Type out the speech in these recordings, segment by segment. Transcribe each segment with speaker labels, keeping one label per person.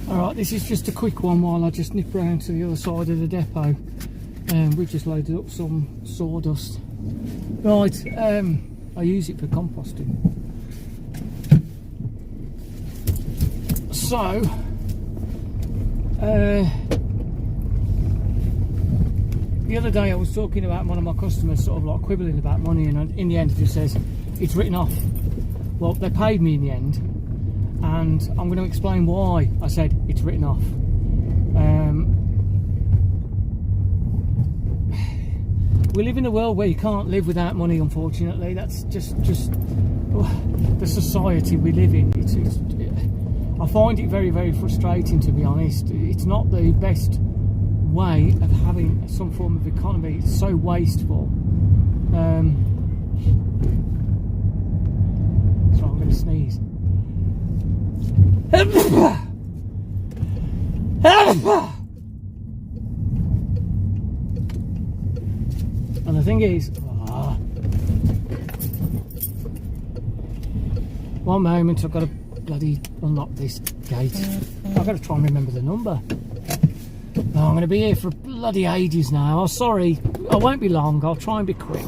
Speaker 1: Alright, this is just a quick one while I just nip round to the other side of the depot. We've just loaded up some sawdust. Right, I use it for composting. So, the other day I was talking about one of my customers sort of like quibbling about money, and in the end he just says, it's written off. Well, they paid me in the end, and I'm going to explain why I said it's written off. We live in a world where you can't live without money, unfortunately. That's just the society we live in. I find it very, very frustrating, to be honest. It's not the best way of having some form of economy. It's so wasteful. So I'm going to sneeze. And the thing is, one moment, I've got to bloody unlock this gate. I've got to try and remember the number. Oh, I'm going to be here for bloody ages now. Oh, sorry, I won't be long. I'll try and be quick.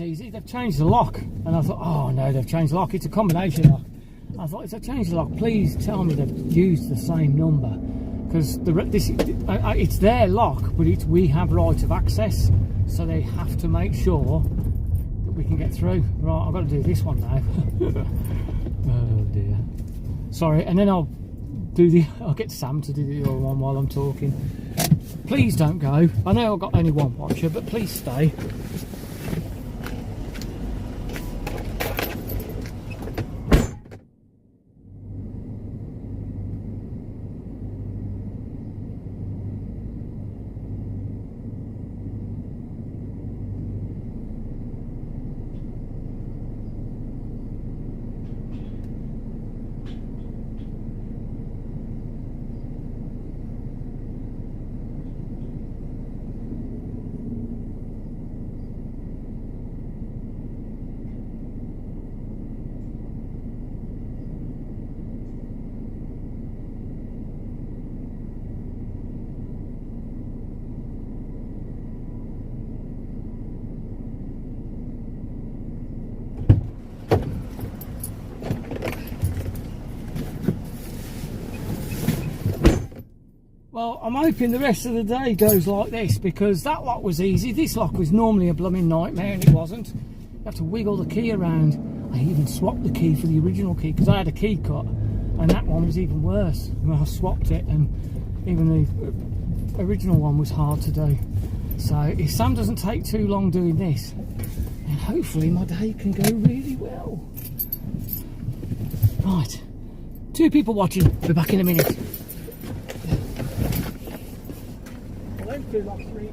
Speaker 1: Easy. They've changed the lock, and I thought, oh no, they've changed the lock. It's a combination lock. I thought, if they've changed the lock, please tell me they've used the same number, because it's their lock, but we have right of access, so they have to make sure that we can get through. Right, I've got to do this one now. Oh dear. Sorry, and then I'll get Sam to do the other one while I'm talking. Please don't go. I know I've got only one watcher, but please stay. Well, I'm hoping the rest of the day goes like this, because that lock was easy. This lock was normally a blooming nightmare, and it wasn't. You have to wiggle the key around. I even swapped the key for the original key, because I had a key cut, and that one was even worse. And I swapped it, and even the original one was hard to do. So if Sam doesn't take too long doing this, then hopefully my day can go really well. Right, 2 people watching. Be back in a minute. Lock 3.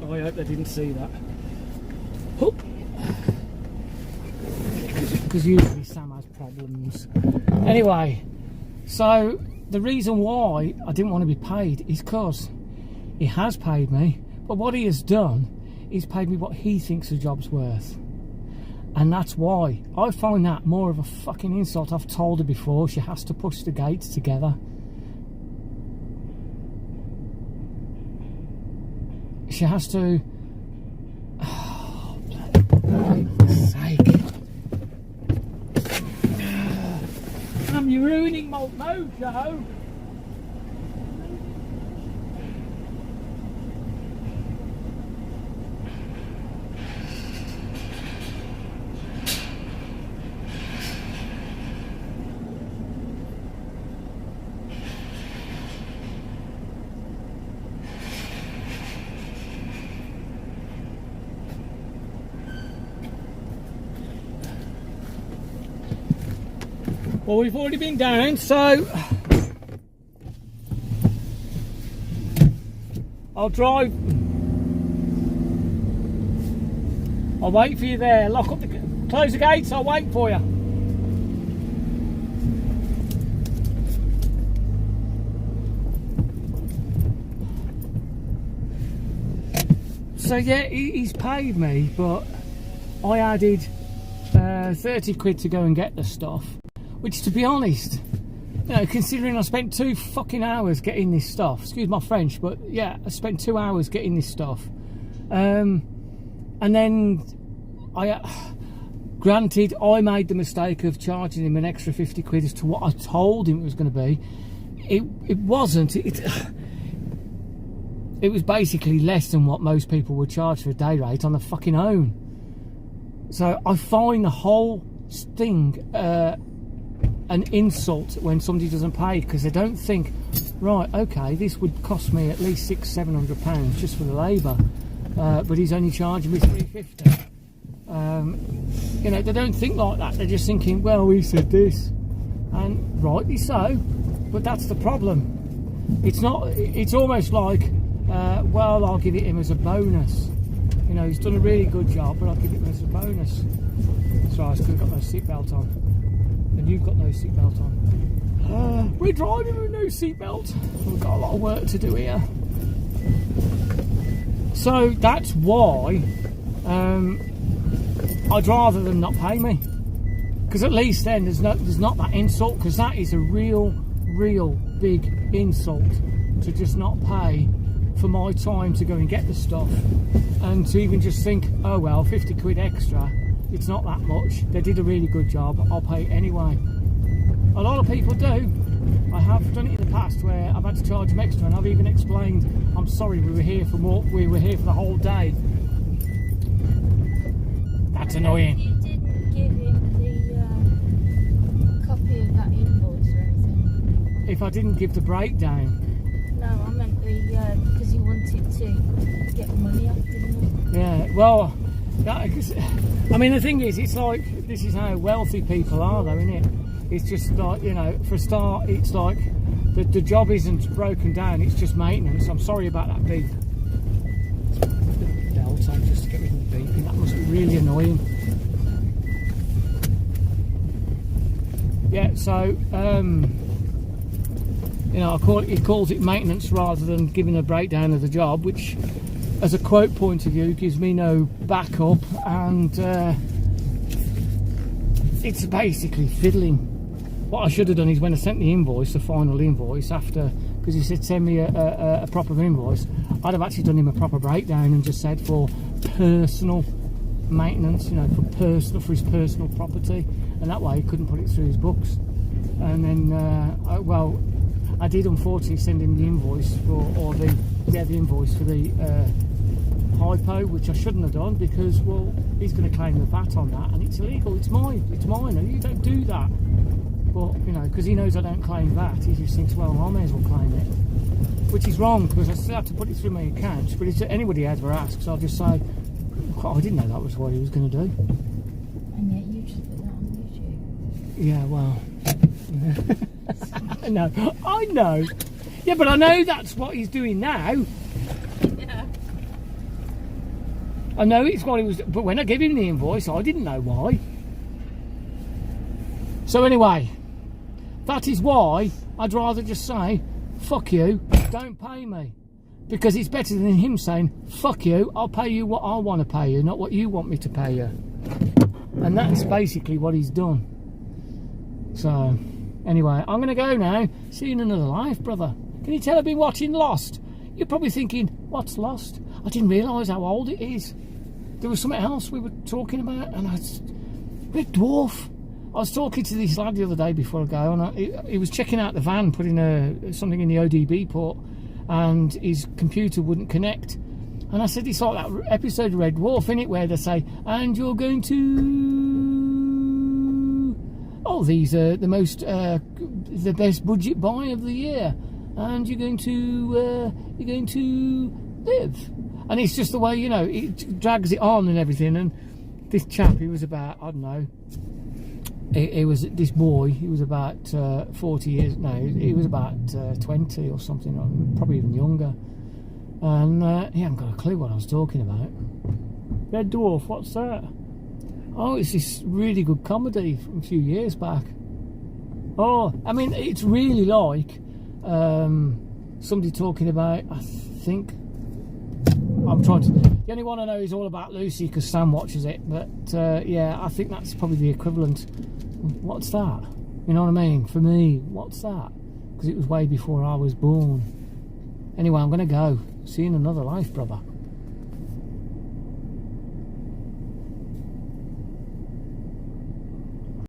Speaker 1: Oh, I hope they didn't see that. Because usually Sam has problems. Anyway, so the reason why I didn't want to be paid is because He has paid me, but what he has done, he's paid me what he thinks the job's worth. And that's why. I find that more of a fucking insult. I've told her before, she has to push the gates together. She has to... Oh, bloody sake. You're ruining my mojo. Well, we've already been down, so I'll drive. I'll wait for you there. Lock up close the gates. I'll wait for you. So yeah, he's paid me, but I added 30 quid to go and get the stuff. Which, to be honest, you know, considering I spent 2 fucking hours getting this stuff, excuse my French, but yeah, I spent 2 hours getting this stuff. And then, granted, I made the mistake of charging him an extra 50 quid as to what I told him it was going to be. It wasn't. It was basically less than what most people would charge for a day rate on the fucking own. So I find the whole thing an insult when somebody doesn't pay, because they don't think, right, okay, this would cost me at least £600-700 just for the labour, but he's only charging me £350. You know, they don't think like that. They're just thinking, well, he said this, and rightly so, but that's the problem. It's not. It's almost like, well, I'll give it him as a bonus. You know, he's done a really good job, but I'll give it him as a bonus. So I still got no seatbelt on. And you've got no seatbelt on. We're driving with no seatbelt. We've got a lot of work to do here. So that's why I'd rather them not pay me, because at least then there's not that insult, because that is a real big insult to just not pay for my time to go and get the stuff, and to even just think, oh well, 50 quid extra, it's not that much, they did a really good job, I'll pay anyway. A lot of people do. I have done it in the past where I've had to charge them extra, and I've even explained, I'm sorry, we were here for the whole day. That's annoying.
Speaker 2: You didn't give him the copy of that invoice or anything?
Speaker 1: If I didn't give the breakdown?
Speaker 2: No, I meant because you wanted to get money off, didn't you?
Speaker 1: Yeah, well, I mean, the thing is, it's like, this is how wealthy people are though, isn't it? It's just like, you know, for a start, it's like the job isn't broken down, it's just maintenance. I'm sorry about that beep. Bell tone just to get rid of the beeping, that must be really annoying. Yeah, so, you know, he calls it maintenance rather than giving a breakdown of the job, which, as a quote point of view, gives me no backup, and it's basically fiddling. What I should have done is, when I sent the invoice, the final invoice, after, because he said send me a proper invoice, I'd have actually done him a proper breakdown and just said for personal maintenance, you know, for his personal property, and that way he couldn't put it through his books. And then, well, I did unfortunately send him the invoice for, the invoice for the hypo, which I shouldn't have done, because, well, he's going to claim the VAT on that, and it's illegal. It's mine, and you don't do that. But, you know, because he knows I don't claim VAT, he just thinks, well, I may as well claim it, which is wrong, because I still have to put it through my account. But if anybody ever asks, I'll just say, oh, I didn't know that was what he was going to do.
Speaker 2: And yet you just put that on YouTube.
Speaker 1: Yeah, well, I know. Yeah, but I know that's what he's doing now.
Speaker 2: Yeah.
Speaker 1: I know it's what he was, but when I gave him the invoice, I didn't know why. So anyway, that is why I'd rather just say, fuck you, don't pay me. Because it's better than him saying, fuck you, I'll pay you what I want to pay you, not what you want me to pay you. And that's basically what he's done. So, anyway, I'm going to go now. See you in another life, brother. Can you tell I've been watching Lost? You're probably thinking, what's Lost? I didn't realise how old it is. There was something else we were talking about, and Red Dwarf. I was talking to this lad the other day before I go, and he was checking out the van, putting something in the ODB port, and his computer wouldn't connect. And I said, it's like that episode of Red Dwarf, innit, where they say, and you're going to... Oh, these are the best budget buy of the year. And you're going to live. And it's just the way, you know, it drags it on and everything. And this chap, he was about, I don't know, he was this boy, he was about 40 years, no, he was about 20 or something, or probably even younger. And he hadn't got a clue what I was talking about. Red Dwarf, what's that? Oh, it's this really good comedy from a few years back. Oh, I mean, it's really like somebody talking about, I think, the only one I know is All About Lucy because Sam watches it, but yeah, I think that's probably the equivalent. What's that? You know what I mean? For me, what's that? Because it was way before I was born. Anyway, I'm going to go. See you in another life, brother.